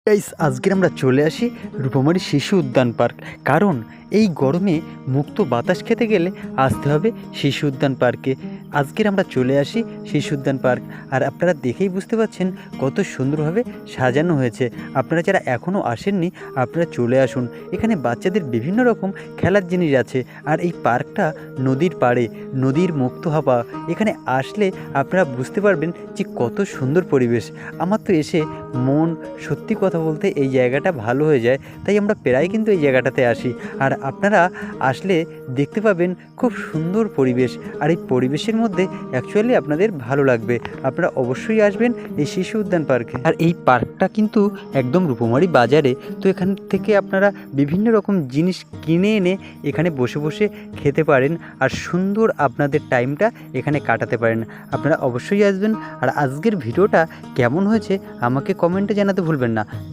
Guys, আজকের আমরা চলে আসি রূপমারি শিশু উদ্যান পার্ক। কারণ এই গরমে মুক্ত বাতাস খেতে গেলে আসতে হবে শিশু উদ্যান পার্কে। আজকের আমরা চলে আসি শিশু উদ্যান পার্ক, আর আপনারা দেখেই বুঝতে পারছেন কত সুন্দরভাবে সাজানো হয়েছে। আপনারা যারা এখনও আসেননি আপনারা চলে আসুন। এখানে বাচ্চাদের বিভিন্ন রকম খেলার জিনিস আছে, আর এই পার্কটা নদীর পাড়ে, নদীর মুক্ত হাওয়া। এখানে আসলে আপনারা বুঝতে পারবেন যে কত সুন্দর পরিবেশ। আমার তো এসে মন, সত্যি কথা বলতে, এই জায়গাটা ভালো হয়ে যায়। তাই আমরা প্রায় কিন্তু এই জায়গাটাতে আসি, আর আপনারা আসলে দেখতে পাবেন খুব সুন্দর পরিবেশ। আর এই পরিবেশের মধ্যে অ্যাকচুয়ালি আপনাদের ভালো লাগবে। আপনারা অবশ্যই আসবেন এই শিশু উদ্যান পার্কে। আর এই পার্কটা কিন্তু একদম রূপমারি বাজারে। তো এখান থেকে আপনারা বিভিন্ন রকম জিনিস কিনে এনে এখানে বসে বসে খেতে পারেন, আর সুন্দর আপনাদের টাইমটা এখানে কাটাতে পারেন। আপনারা অবশ্যই আসবেন। আর আজকের ভিডিওটা কেমন হয়েছে আমাকে কমেন্টে জানাতে ভুলবেন না।